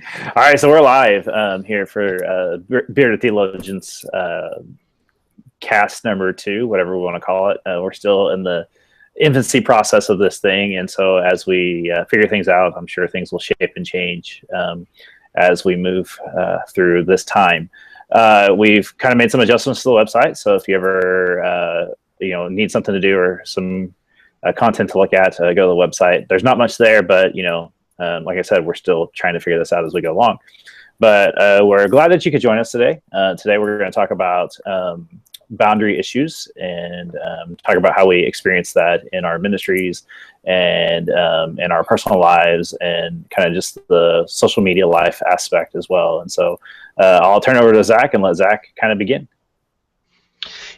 All right, so we're live here for Bearded Theologians cast number 2, whatever we want to call it. We're still in the infancy process of this thing, and so as we figure things out, I'm sure things will shape and change as we move through this time. We've kind of made some adjustments to the website, so if you ever need something to do or some content to look at, go to the website. There's not much there, but like I said, we're still trying to figure this out as we go along. But we're glad that you could join us today. Today we're going to talk about boundary issues and talk about how we experience that in our ministries and in our personal lives and kind of just the social media life aspect as well. And so I'll turn it over to Zach and let Zach kind of begin.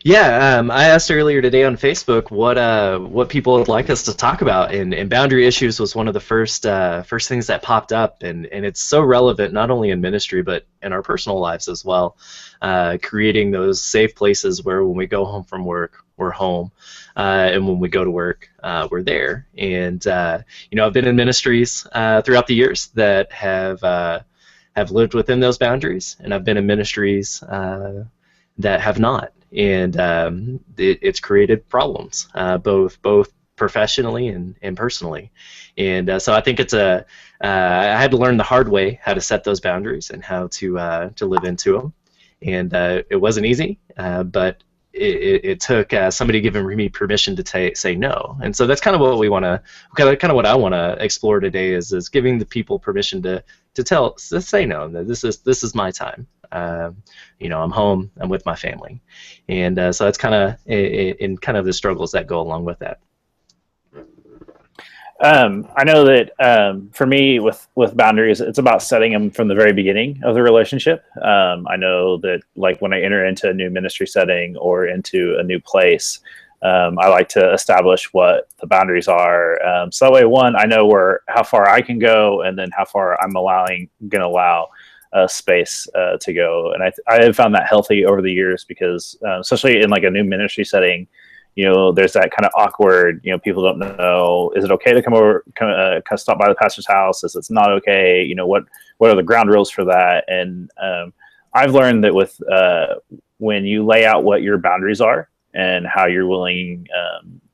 Yeah, I asked earlier today on Facebook what people would like us to talk about, and boundary issues was one of the first things that popped up, and it's so relevant not only in ministry but in our personal lives as well. Creating those safe places where when we go home from work, we're home, and when we go to work, we're there. And I've been in ministries throughout the years that have lived within those boundaries, and I've been in ministries that have not. And it's created problems, both professionally and personally. And so I think I had to learn the hard way how to set those boundaries and how to live into them. And it wasn't easy, but it took somebody giving me permission to say no. And so that's kind of what what I want to explore today is giving the people permission to say no. This is my time. I'm home. I'm with my family, and so that's kind of in kind of the struggles that go along with that. I know that for me, with boundaries, it's about setting them from the very beginning of the relationship. I know that, like, when I enter into a new ministry setting or into a new place, I like to establish what the boundaries are. So that way, one, I know how far I can go, and then how far I'm going to allow space to go. And I have found that healthy over the years because, especially in like a new ministry setting, there's that kind of awkward, people don't know, is it okay to come over, kind of stop by the pastor's house? Is it's not okay? What are the ground rules for that? And I've learned that with when you lay out what your boundaries are and how you're willing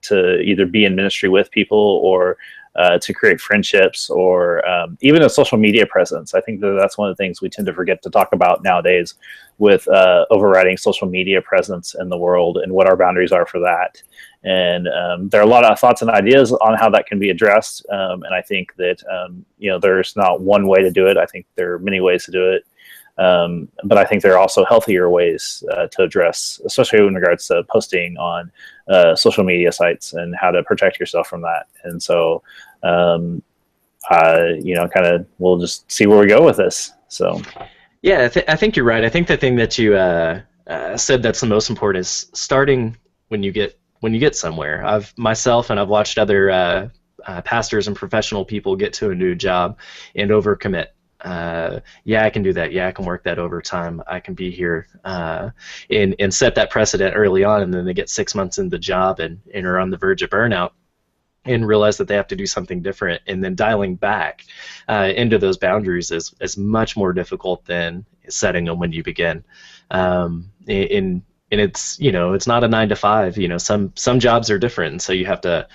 to either be in ministry with people or to create friendships or even a social media presence. I think that's one of the things we tend to forget to talk about nowadays with overriding social media presence in the world and what our boundaries are for that. And there are a lot of thoughts and ideas on how that can be addressed. And I think that, there's not one way to do it. I think there are many ways to do it. But I think there are also healthier ways to address, especially in regards to posting on social media sites and how to protect yourself from that. And so, kind of, we'll just see where we go with this. So, yeah, I think you're right. I think the thing that you said that's the most important is starting when you get somewhere. I've watched other pastors and professional people get to a new job and overcommit. I can do that. Yeah, I can work that overtime. I can be here and set that precedent early on, and then they get 6 months into the job and are on the verge of burnout and realize that they have to do something different. And then dialing back into those boundaries is much more difficult than setting them when you begin. And it's it's not a 9 to 5. Some jobs are different, so you have to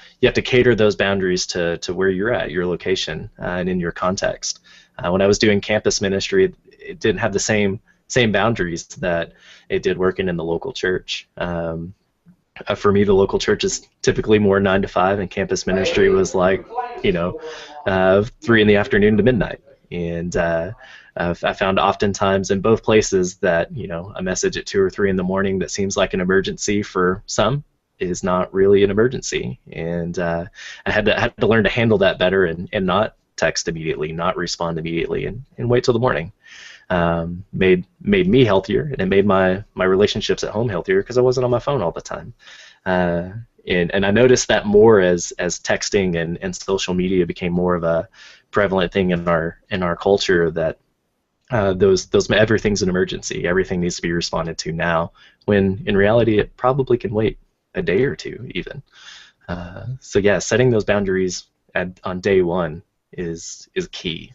cater those boundaries to where you're at, your location, and in your context. When I was doing campus ministry, it didn't have the same boundaries that it did working in the local church. For me, the local church is typically more 9 to 5, and campus ministry was like 3 in the afternoon to midnight. And I found oftentimes in both places that a message at 2 or 3 in the morning that seems like an emergency for some is not really an emergency. And I had to learn to handle that better and not text immediately, not respond immediately, and wait till the morning. Made me healthier, and it made my relationships at home healthier because I wasn't on my phone all the time. And I noticed that more as texting and social media became more of a prevalent thing in our culture, that those everything's an emergency, everything needs to be responded to now, when in reality it probably can wait a day or two even. So yeah, setting those boundaries on day one is key.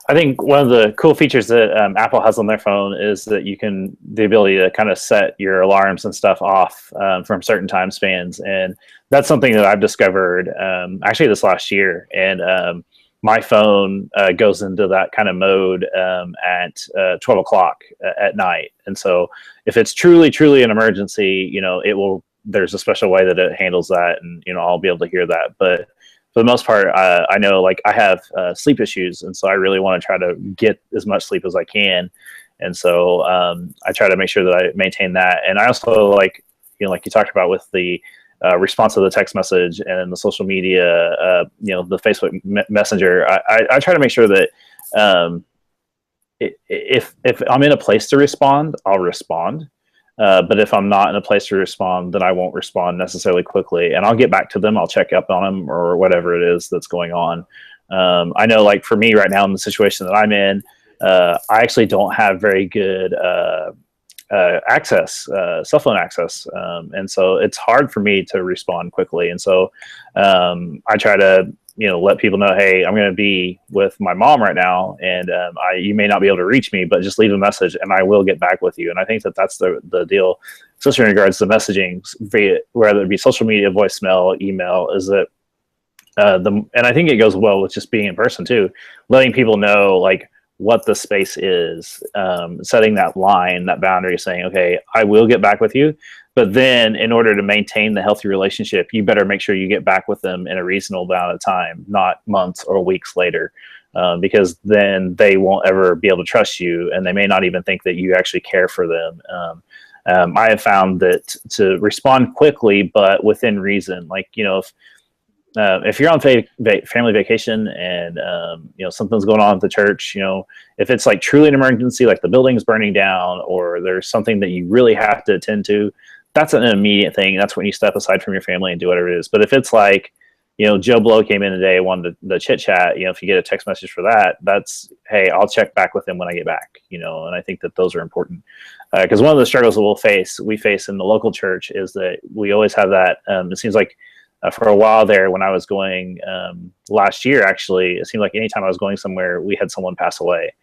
I think one of the cool features that Apple has on their phone is that the ability to kind of set your alarms and stuff off from certain time spans. And that's something that I've discovered actually this last year. And my phone goes into that kind of mode at 12 o'clock at night. And so if it's truly, truly an emergency, there's a special way that it handles that, and, I'll be able to hear that. But for the most part, I know, like, I have sleep issues, and so I really want to try to get as much sleep as I can. And so I try to make sure that I maintain that. And I also like you talked about with the response to the text message and the social media, the Facebook Messenger. I try to make sure that if I'm in a place to respond, I'll respond. But if I'm not in a place to respond, then I won't respond necessarily quickly, and I'll get back to them. I'll check up on them or whatever it is that's going on. I know, like, for me right now in the situation that I'm in, I actually don't have very good cell phone access, and so it's hard for me to respond quickly. And so I try to let people know, hey, I'm going to be with my mom right now, and you may not be able to reach me, but just leave a message and I will get back with you. And I think that that's the deal, especially in regards to messaging, whether it be social media, voicemail, email, is that and I think it goes well with just being in person too, letting people know, like, what the space is, setting that line, that boundary, saying, okay, I will get back with you. But then in order to maintain the healthy relationship, you better make sure you get back with them in a reasonable amount of time, not months or weeks later, because then they won't ever be able to trust you, and they may not even think that you actually care for them. I have found that to respond quickly, but within reason, like, if you're on family vacation and something's going on at the church, if it's like truly an emergency, like the building's burning down or there's something that you really have to attend to, that's an immediate thing. That's when you step aside from your family and do whatever it is. But if it's like, Joe Blow came in today, wanted the chit chat, if you get a text message for that, that's, hey, I'll check back with him when I get back, and I think that those are important. Because one of the struggles that we face in the local church is that we always have that. It seems like for a while there, when I was going last year, actually, it seemed like anytime I was going somewhere, we had someone pass away,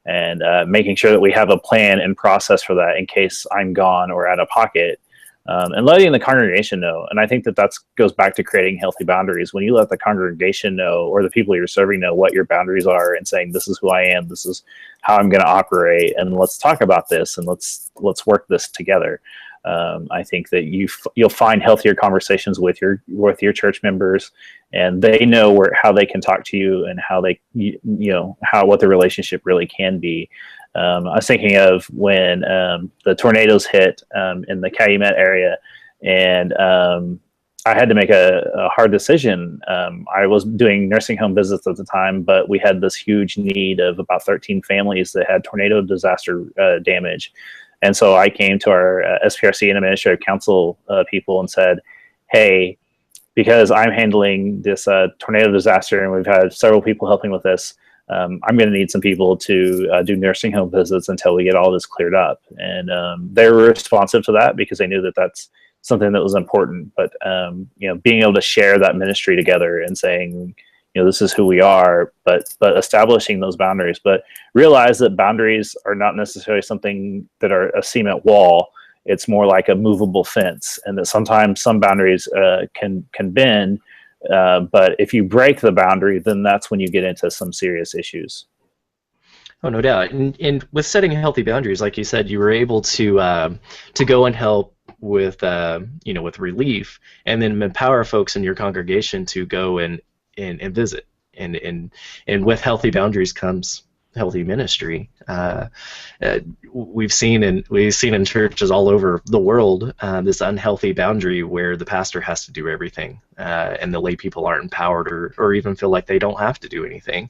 and making sure that we have a plan and process for that in case I'm gone or out of pocket, and letting the congregation know. And I think that goes back to creating healthy boundaries. When you let the congregation know, or the people you're serving know, what your boundaries are, and saying, this is who I am, this is how I'm going to operate, and let's talk about this, and let's work this together. I think that you'll find healthier conversations with your church members, and they know how they can talk to you, and how what the relationship really can be. I was thinking of when the tornadoes hit in the Calumet area, and I had to make a hard decision. I was doing nursing home visits at the time, but we had this huge need of about 13 families that had tornado disaster damage. And so I came to our SPRC and Administrative Council people and said, hey, because I'm handling this tornado disaster, and we've had several people helping with this, I'm going to need some people to do nursing home visits until we get all this cleared up. And they were responsive to that because they knew that that's something that was important. But being able to share that ministry together and saying, this is who we are, but establishing those boundaries. But realize that boundaries are not necessarily something that are a cement wall. It's more like a movable fence, and that sometimes some boundaries can bend. But if you break the boundary, then that's when you get into some serious issues. Oh, no doubt. And with setting healthy boundaries, like you said, you were able to go and help with with relief, and then empower folks in your congregation to go and visit. And with healthy boundaries comes healthy ministry. We've seen in churches all over the world this unhealthy boundary where the pastor has to do everything, and the lay people aren't empowered or even feel like they don't have to do anything.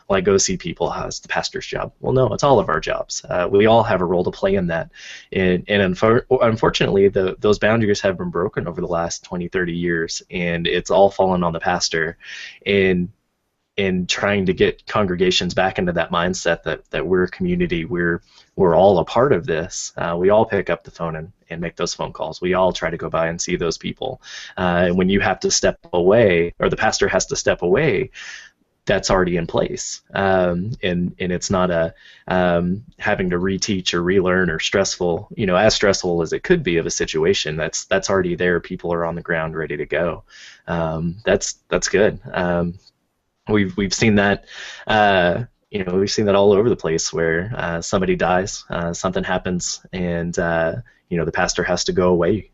Like, go see people as the pastor's job. Well, no, it's all of our jobs. We all have a role to play in that. And unfortunately, those boundaries have been broken over the last 20, 30 years, and it's all fallen on the pastor. In trying to get congregations back into that mindset that we're a community, we're all a part of this. We all pick up the phone and make those phone calls. We all try to go by and see those people. And when you have to step away, or the pastor has to step away, that's already in place, and it's not a having to reteach or relearn or stressful, as stressful as it could be of a situation. That's already there. People are on the ground ready to go. That's good. We've seen that. We've seen that all over the place where somebody dies, something happens, and the pastor has to go away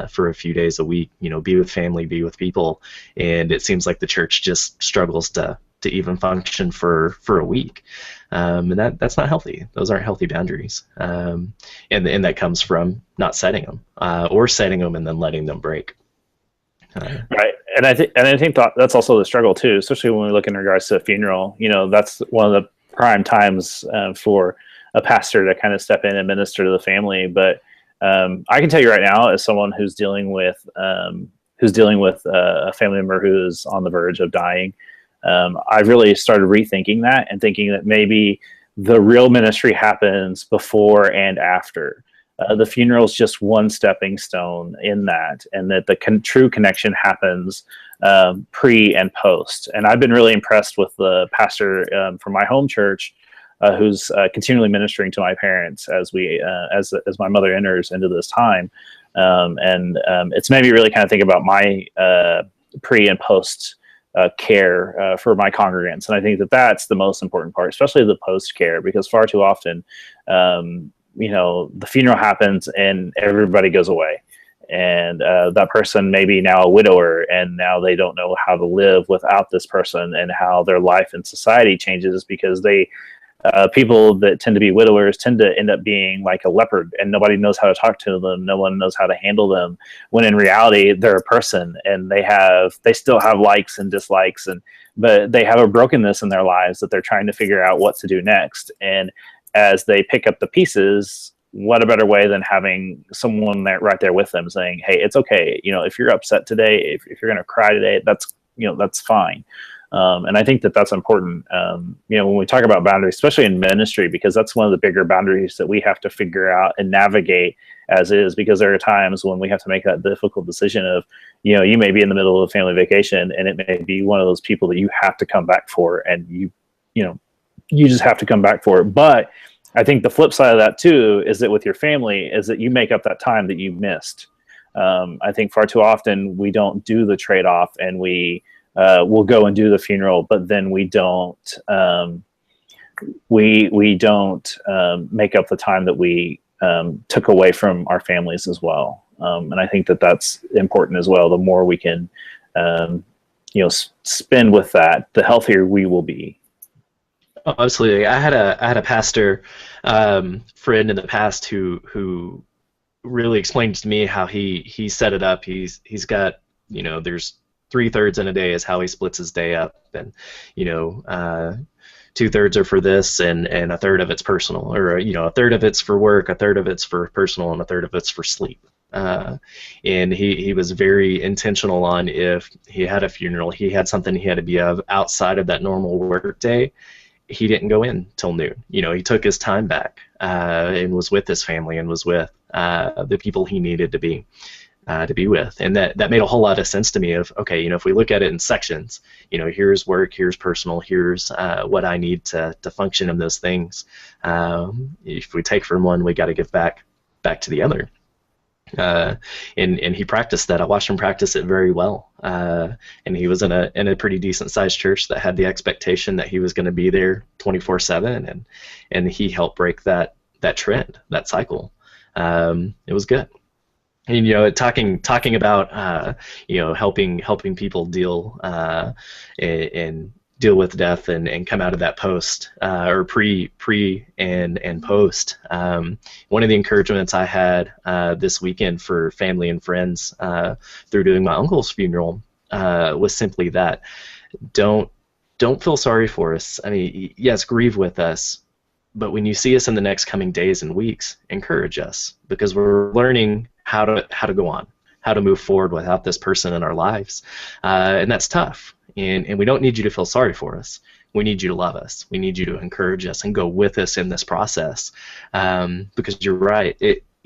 for a few days a week, be with family, be with people, and it seems like the church just struggles to even function for a week, and that's not healthy. Those aren't healthy boundaries, and that comes from not setting them, or setting them and then letting them break. Right, and I think that's also the struggle too, especially when we look in regards to a funeral. That's one of the prime times for a pastor to kind of step in and minister to the family. But I can tell you right now, as someone who's dealing with a family member who's on the verge of dying, I've really started rethinking that and thinking that maybe the real ministry happens before and after. The funeral is just one stepping stone in that, and that the true connection happens pre and post. And I've been really impressed with the pastor from my home church who's continually ministering to my parents as my mother enters into this time. It's made me really kind of think about my pre and post care for my congregants. And I think that that's the most important part, especially the post care, because far too often, the funeral happens and everybody goes away. And that person may be now a widower, and now they don't know how to live without this person, and how their life in society changes, because people that tend to be widowers tend to end up being like a leopard, and nobody knows how to talk to them. No one knows how to handle them, when in reality they're a person, and they still have likes and dislikes, but they have a brokenness in their lives that they're trying to figure out what to do next. And as they pick up the pieces, what a better way than having someone right there with them saying, hey, it's okay. If you're upset today, if you're going to cry today, that's fine. And I think that that's important, when we talk about boundaries, especially in ministry, because that's one of the bigger boundaries that we have to figure out and navigate as is, because there are times when we have to make that difficult decision of, you may be in the middle of a family vacation, and it may be one of those people that you have to come back for, and you just have to come back for it. But I think the flip side of that too is that with your family is that you make up that time that you missed. I think far too often we don't do the trade-off, and we'll go and do the funeral, but then we don't make up the time that we took away from our families as well. And I think that that's important as well. The more we can spend with that, the healthier we will be. Oh, absolutely. I had a pastor friend in the past who really explained to me how he set it up. He's got, there's 3/3 in a day is how he splits his day up, and 2/3 are for this, and a third of it's personal, or a third of it's for work, a third of it's for personal, and a third of it's for sleep. And he was very intentional on, if he had a funeral, he had something he had to be of outside of that normal work day, he didn't go in till noon. He took his time back and was with his family, and was with the people he needed to be with. And that made a whole lot of sense to me of, okay, if we look at it in sections, here's work, here's personal, here's what I need to function in those things. If we take from one, we got to give back to the other. And he practiced that. I watched him practice it very well. And he was in a pretty decent sized church that had the expectation that he was going to be there 24/7, and he helped break that trend, that cycle. It was good. And talking about helping people deal and deal with death and come out of that post, or pre and post. One of the encouragements I had this weekend for family and friends through doing my uncle's funeral was simply that: don't feel sorry for us. I mean, yes, grieve with us, but when you see us in the next coming days and weeks, encourage us, because we're learning how to go on, how to move forward without this person in our lives, and that's tough. And we don't need you to feel sorry for us. We need you to love us. We need you to encourage us and go with us in this process, because you're right.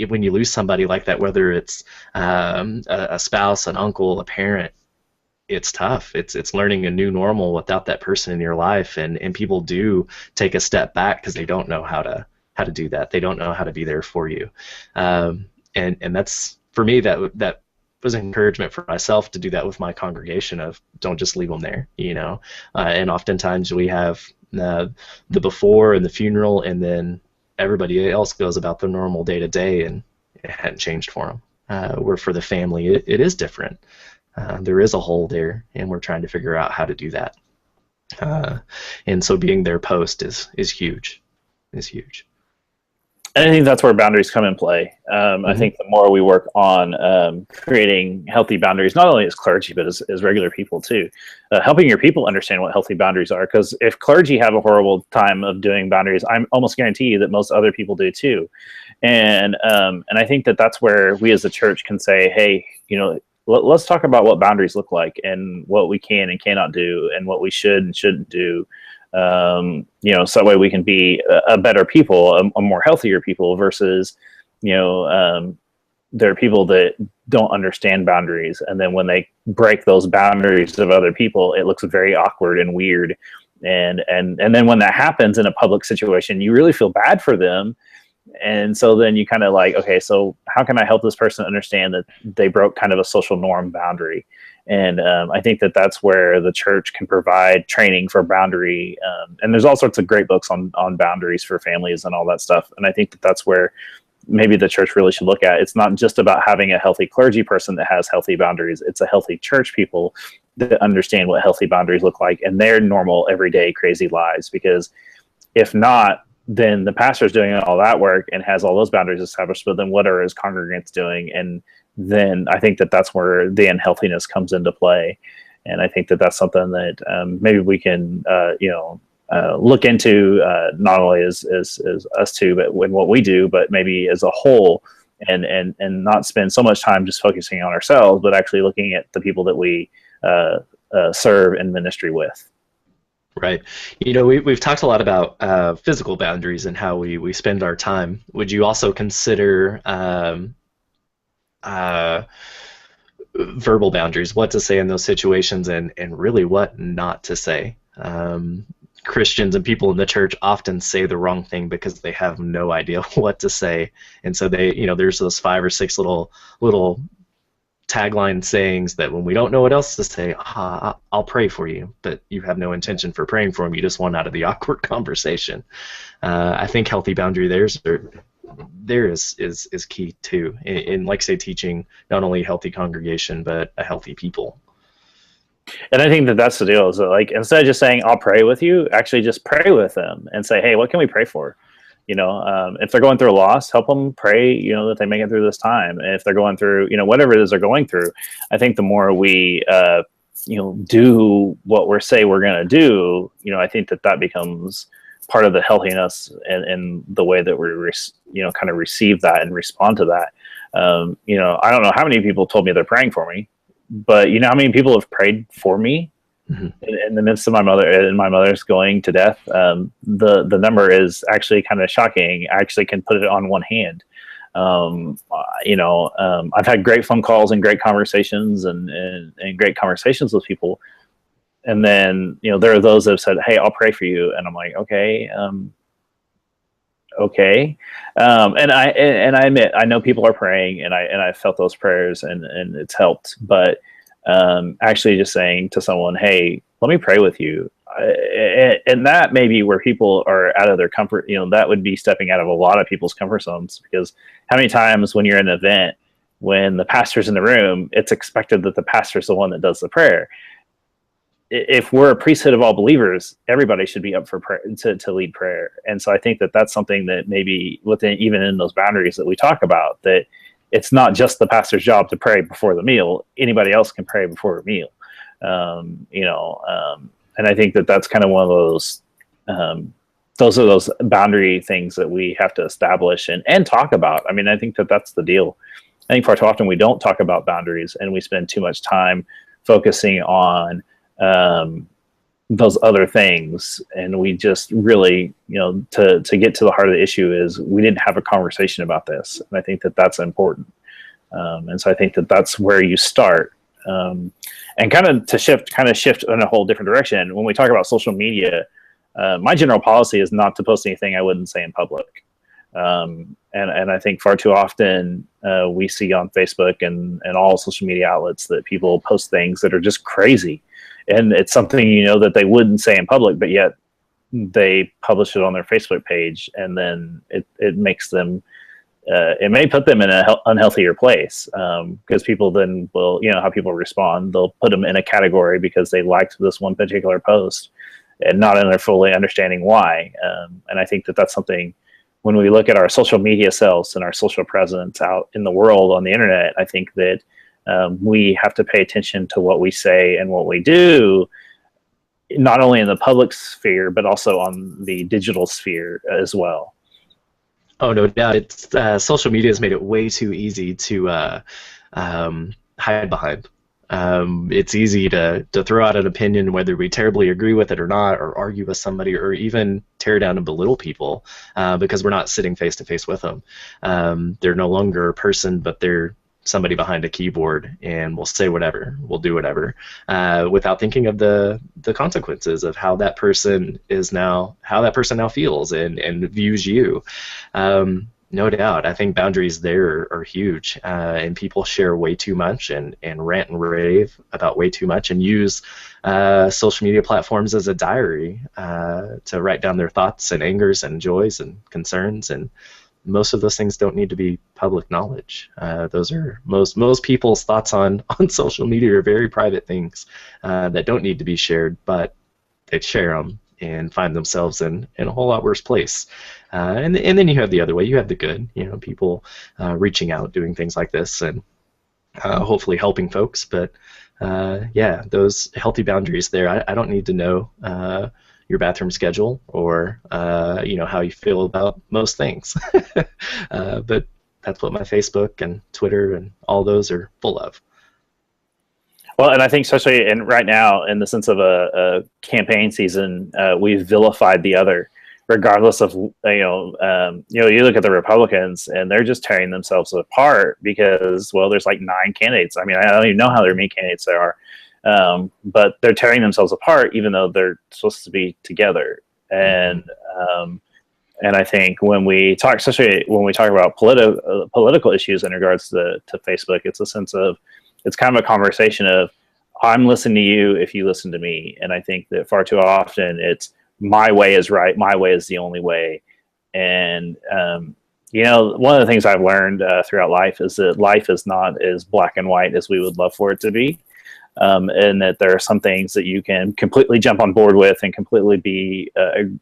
When you lose somebody like that, whether it's a spouse, an uncle, a parent, it's tough. It's learning a new normal without that person in your life, and people do take a step back because they don't know how to do that. They don't know how to be there for you, and that's for me that was encouragement for myself to do that with my congregation of don't just leave them there, you know. And oftentimes we have the before and the funeral, and then everybody else goes about their normal day to day, and it hadn't changed for them. Where for the family, it is different. There is a hole there, and we're trying to figure out how to do that. And so being their post is huge. Is huge. And I think that's where boundaries come in play. I think the more we work on creating healthy boundaries, not only as clergy, but as regular people too, helping your people understand what healthy boundaries are. Because if clergy have a horrible time of doing boundaries, I'm almost guarantee you that most other people do too. And I think that that's where we as a church can say, hey, you know, let's talk about what boundaries look like and what we can and cannot do and what we should and shouldn't do. You know, so that way we can be a better people, a more healthier people versus, you know, there are people that don't understand boundaries. And then when they break those boundaries of other people, it looks very awkward and weird. And then when that happens in a public situation, you really feel bad for them. And so then you kind of like, okay, so how can I help this person understand that they broke kind of a social norm boundary? And I think that that's where the church can provide training for boundary. And there's all sorts of great books on boundaries for families and all that stuff. And I think that that's where maybe the church really should look at. It's not just about having a healthy clergy person that has healthy boundaries. It's a healthy church people that understand what healthy boundaries look like in their normal, everyday, crazy lives. Because if not, then the pastor's doing all that work and has all those boundaries established, but then what are his congregants doing? And then I think that that's where the unhealthiness comes into play. And I think that that's something that maybe we can, look into not only as us two, but in what we do, but maybe as a whole, and not spend so much time just focusing on ourselves, but actually looking at the people that we serve in ministry with. Right. You know, we've talked a lot about physical boundaries and how we spend our time. Would you also consider verbal boundaries, what to say in those situations and really what not to say? Christians and people in the church often say the wrong thing because they have no idea what to say. And so they, you know, there's those 5 or 6 little tagline sayings that when we don't know what else to say, I'll pray for you, but you have no intention for praying for them. You just want out of the awkward conversation. I think healthy boundary there is key too. In like say teaching not only a healthy congregation but a healthy people. And I think that that's the deal. Is that like instead of just saying I'll pray with you, actually just pray with them and say, hey, what can we pray for? You know, if they're going through a loss, help them pray, you know, that they make it through this time. And if they're going through, you know, whatever it is they're going through, I think the more we, do what we're say we're going to do, you know, I think that becomes part of the healthiness and the way that we, kind of receive that and respond to that. I don't know how many people told me they're praying for me, but you know how many people have prayed for me? Mm-hmm. In the midst of my mother's going to death, the number is actually kind of shocking. I actually can put it on one hand. I've had great phone calls and great conversations and great conversations with people. And then, you know, there are those that have said, hey, I'll pray for you. And I'm like, okay. Okay. And I admit, I know people are praying and I felt those prayers and it's helped, but actually just saying to someone, hey, let me pray with you. And that may be where people are out of their comfort. You know, that would be stepping out of a lot of people's comfort zones, because how many times when you're in an event, when the pastor's in the room, it's expected that the pastor's the one that does the prayer. If we're a priesthood of all believers, everybody should be up for prayer, to lead prayer. And so I think that that's something that maybe within, even in those boundaries that we talk about, that it's not just the pastor's job to pray before the meal. Anybody else can pray before a meal. And I think that that's kind of one of those are those boundary things that we have to establish and talk about. I mean, I think that that's the deal. I think far too often we don't talk about boundaries and we spend too much time focusing on those other things, and we just really, to get to the heart of the issue is we didn't have a conversation about this, and I think that that's important. And so I think that that's where you start. And kind of shift in a whole different direction. When we talk about social media, my general policy is not to post anything I wouldn't say in public. And I think far too often we see on Facebook and all social media outlets that people post things that are just crazy. And it's something, that they wouldn't say in public, but yet they publish it on their Facebook page. And then it makes them, it may put them in an unhealthier place, because people then will, how people respond. They'll put them in a category because they liked this one particular post and not in their fully understanding why. And I think that that's something, when we look at our social media selves and our social presence out in the world on the internet, I think that we have to pay attention to what we say and what we do, not only in the public sphere, but also on the digital sphere as well. Oh, no doubt. It's social media has made it way too easy to hide behind. It's easy to throw out an opinion, whether we terribly agree with it or not, or argue with somebody, or even tear down and belittle people because we're not sitting face to face with them. They're no longer a person, but they're somebody behind a keyboard, and will say whatever, will do whatever, without thinking of the consequences of how that person now feels and views you. No doubt. I think boundaries there are huge, and people share way too much and rant and rave about way too much, and use social media platforms as a diary to write down their thoughts and angers and joys and concerns, and most of those things don't need to be public knowledge. Those are most people's thoughts on social media are very private things that don't need to be shared, but they share them and find themselves in a whole lot worse place. And then you have the other way. You have the good, people reaching out, doing things like this, and hopefully helping folks. But yeah, those healthy boundaries there. I don't need to know your bathroom schedule or how you feel about most things. But that's what my Facebook and Twitter and all those are full of. Well, and I think especially right now, in the sense of a campaign season, we've vilified the other, regardless of you look at the Republicans and they're just tearing themselves apart because, well, there's like 9 candidates. I mean, I don't even know how many candidates there are, but they're tearing themselves apart even though they're supposed to be together. And I think when we talk, especially when we talk about political issues in regards to Facebook, it's a sense of, it's kind of a conversation of, I'm listening to you if you listen to me. And I think that far too often it's my way is right, my way is the only way. And, one of the things I've learned throughout life is that life is not as black and white as we would love for it to be. And that there are some things that you can completely jump on board with and completely be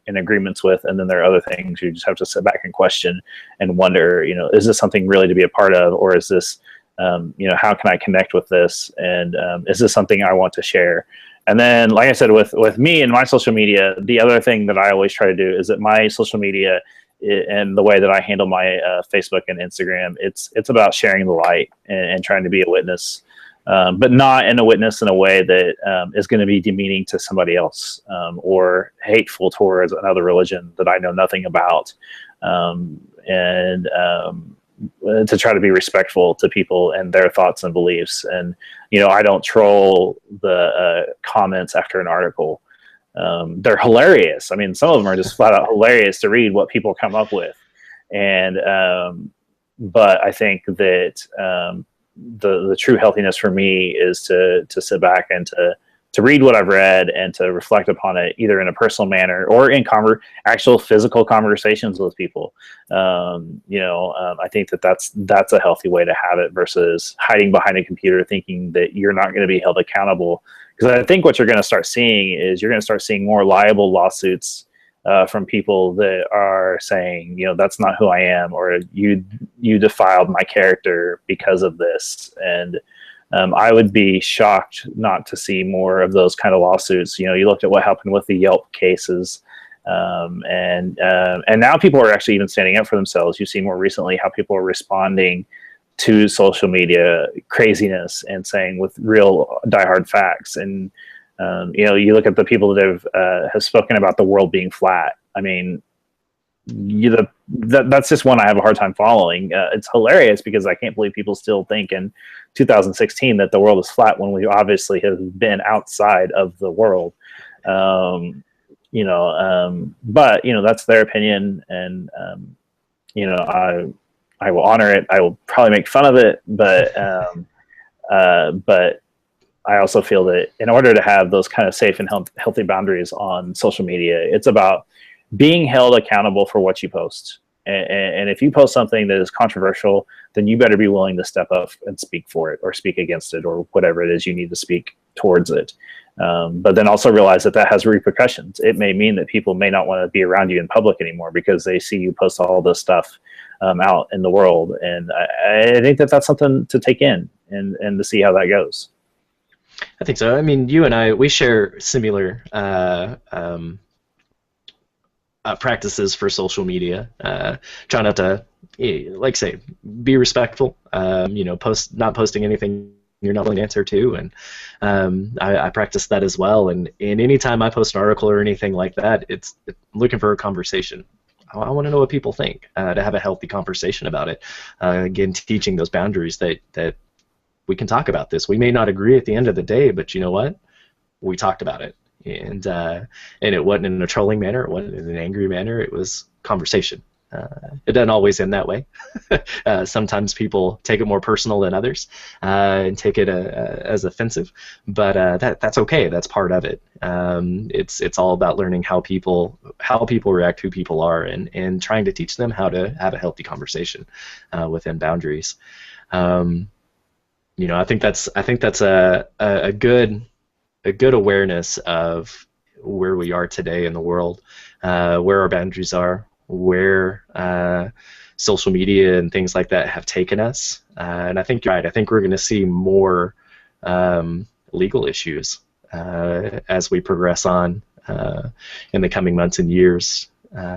in agreements with. And then there are other things you just have to sit back and question and wonder, is this something really to be a part of? Or is this, how can I connect with this? And is this something I want to share? And then, like I said, with me and my social media, the other thing that I always try to do is that my social media and the way that I handle my Facebook and Instagram, it's about sharing the light and trying to be a witness, but not in a way that is going to be demeaning to somebody else or hateful towards another religion that I know nothing about. To try to be respectful to people and their thoughts and beliefs. And, I don't troll the comments after an article. They're hilarious. I mean, some of them are just flat out hilarious to read what people come up with. And, but I think that the true healthiness for me is to sit back and to read what I've read and to reflect upon it, either in a personal manner or in actual physical conversations with people. I think that's a healthy way to have it versus hiding behind a computer thinking that you're not going to be held accountable. Because I think what you're going to start seeing is you're going to start seeing more liable lawsuits from people that are saying, that's not who I am, or you defiled my character because of this. And I would be shocked not to see more of those kind of lawsuits. You looked at what happened with the Yelp cases, and now people are actually even standing up for themselves. You've seen more recently how people are responding to social media craziness and saying with real diehard facts. And you look at the people that have spoken about the world being flat. I mean, that's just one I have a hard time following. It's hilarious because I can't believe people still think in 2016 that the world is flat when we obviously have been outside of the world. But that's their opinion, and I will honor it. I will probably make fun of it, but I also feel that in order to have those kind of safe and healthy boundaries on social media, it's about being held accountable for what you post. And if you post something that is controversial, then you better be willing to step up and speak for it or speak against it or whatever it is you need to speak towards it. But then also realize that has repercussions. It may mean that people may not want to be around you in public anymore because they see you post all this stuff out in the world. And I think that that's something to take in and to see how that goes. I think so. I mean, you and I, we share similar practices for social media. Try not to, like say, be respectful. Not posting anything you're not willing to answer to, and I practice that as well. And anytime I post an article or anything like that, it's looking for a conversation. I want to know what people think, to have a healthy conversation about it. Again, teaching those boundaries that we can talk about this. We may not agree at the end of the day, but you know what? We talked about it. And it wasn't in a trolling manner, it wasn't in an angry manner, it was conversation. It doesn't always end that way. Sometimes people take it more personal than others and take it as offensive, but that's okay. That's part of it. It's all about learning how people react, who people are, and trying to teach them how to have a healthy conversation within boundaries. I think that's a good awareness of where we are today in the world, where our boundaries are, where social media and things like that have taken us. And I think you're right. I think we're going to see more legal issues as we progress on in the coming months and years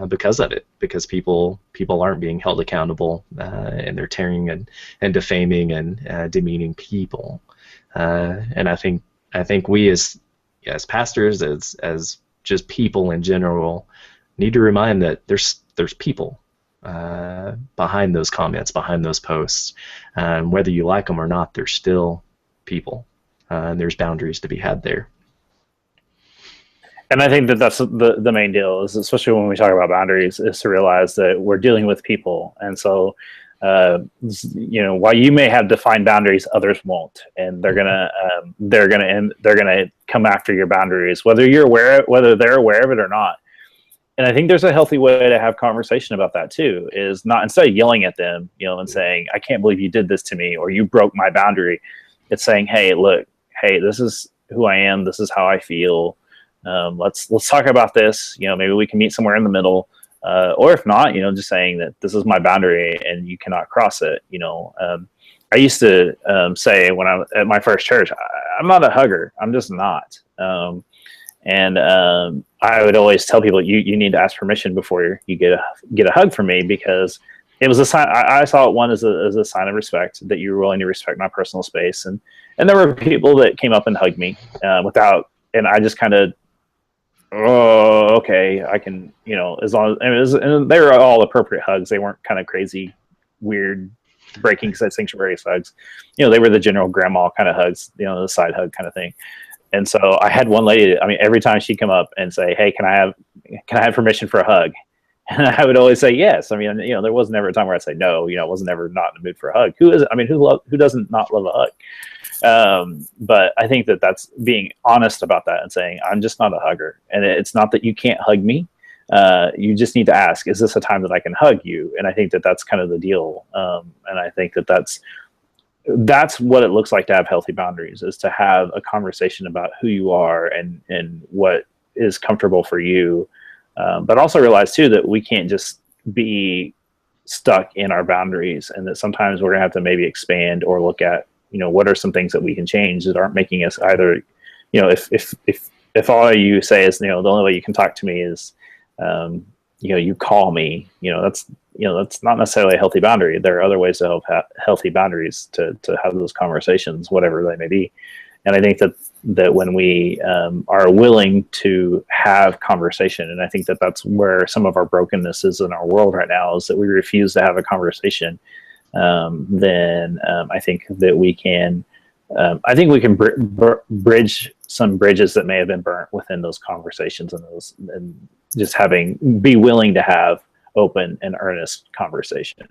because of it, because people aren't being held accountable and they're tearing and defaming and demeaning people. And I think we as pastors, as just people in general, need to remind that there's people behind those comments, behind those posts, and whether you like them or not, they're still people, and there's boundaries to be had there. And I think that that's the main deal, is especially when we talk about boundaries, is to realize that we're dealing with people, and so while you may have defined boundaries, others won't, and they're gonna come after your boundaries, whether they're aware of it or not. And I think there's a healthy way to have conversation about that too, is not, instead of yelling at them, and saying, I can't believe you did this to me, or you broke my boundary. It's saying, hey, look, this is who I am. This is how I feel. Let's talk about this. Maybe we can meet somewhere in the middle. Or if not, just saying that this is my boundary and you cannot cross it. I used to say when I was at my first church, I'm not a hugger. I'm just not. And I would always tell people, you need to ask permission before you get a hug from me, because it was a sign. I saw it as a sign of respect, that you were willing to respect my personal space. And there were people that came up and hugged me without, and I just kind of, oh, okay, I can, as long as, and they were all appropriate hugs. They weren't kind of crazy, weird, breaking sanctuary hugs. They were the general grandma kind of hugs, the side hug kind of thing. And so I had one lady, every time she'd come up and say, hey, can I have permission for a hug? And I would always say yes. There was never a time where I'd say no. I wasn't ever not in the mood for a hug. Who doesn't not love a hug? But I think that that's being honest about that and saying, I'm just not a hugger. And it's not that you can't hug me. You just need to ask, is this a time that I can hug you? And I think that that's kind of the deal. And I think that that's what it looks like to have healthy boundaries, is to have a conversation about who you are and what is comfortable for you. But also realize too that we can't just be stuck in our boundaries, and that sometimes we're gonna have to maybe expand or look at, what are some things that we can change that aren't making us either, if all you say is, the only way you can talk to me is, you call me, that's not necessarily a healthy boundary. There are other ways to have healthy boundaries to have those conversations, whatever they may be. And I think that when we are willing to have conversation, and I think that that's where some of our brokenness is in our world right now, is that we refuse to have a conversation. Then I think that we can. I think we can bridge some bridges that may have been burnt within those conversations, and just be willing to have open and earnest conversation.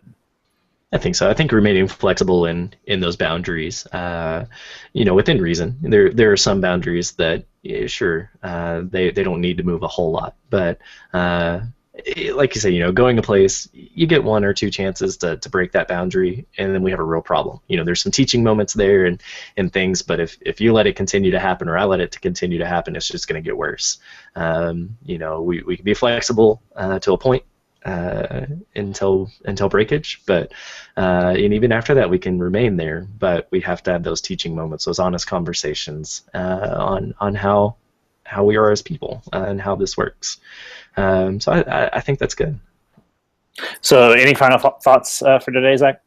I think so. I think remaining flexible in those boundaries, within reason. There are some boundaries that, sure, they don't need to move a whole lot, but like you say, going a place, you get one or two chances to break that boundary, and then we have a real problem. There's some teaching moments there and things, but if you let it continue to happen, or I let it to continue to happen, it's just going to get worse. We can be flexible to a point. Until breakage, but and even after that we can remain there, but we have to have those teaching moments, those honest conversations on how we are as people and how this works. So I think that's good. So any final thoughts for today, Zach?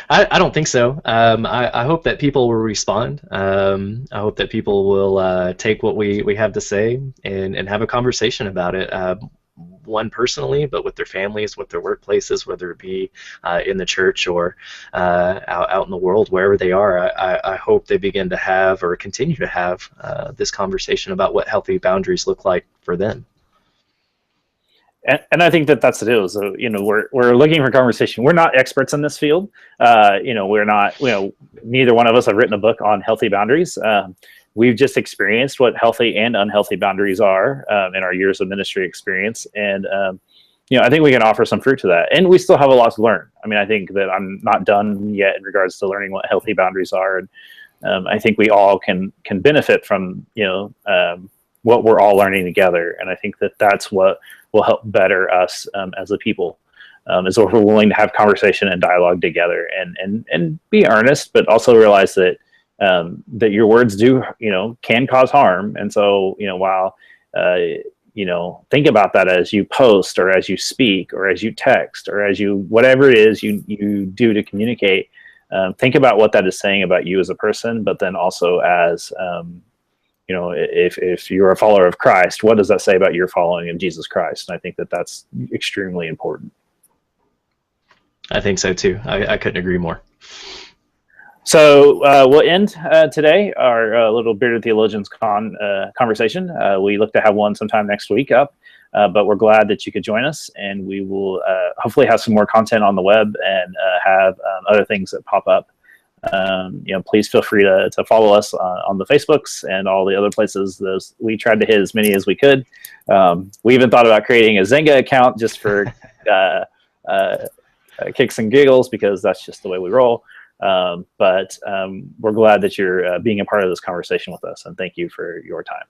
I don't think so. I hope that people will respond. I hope that people will take what we have to say and have a conversation about it. One personally, but with their families, with their workplaces, whether it be in the church or out in the world, wherever they are. I hope they begin to have, or continue to have, this conversation about what healthy boundaries look like for them. And I think that's the deal. So we're looking for conversation. We're not experts in this field. We're not. Neither one of us have written a book on healthy boundaries. We've just experienced what healthy and unhealthy boundaries are in our years of ministry experience, and I think we can offer some fruit to that. And we still have a lot to learn. I mean, I think that I'm not done yet in regards to learning what healthy boundaries are, and I think we all can benefit from what we're all learning together. And I think that that's what will help better us as a people. Is if we're willing to have conversation and dialogue together, and be earnest, but also realize that. That your words can cause harm. And so, while, think about that as you post, or as you speak, or as you text, or as whatever it is you do to communicate, think about what that is saying about you as a person, but then also as, if you're a follower of Christ, what does that say about your following of Jesus Christ? And I think that that's extremely important. I think so too. I couldn't agree more. So we'll end today our little Bearded Theologians conversation. We look to have one sometime next week up, but we're glad that you could join us, and we will hopefully have some more content on the web and have other things that pop up. Please feel free to follow us on the Facebooks and all the other places. We tried to hit as many as we could. We even thought about creating a Zynga account just for kicks and giggles, because that's just the way we roll. But we're glad that you're being a part of this conversation with us, and thank you for your time.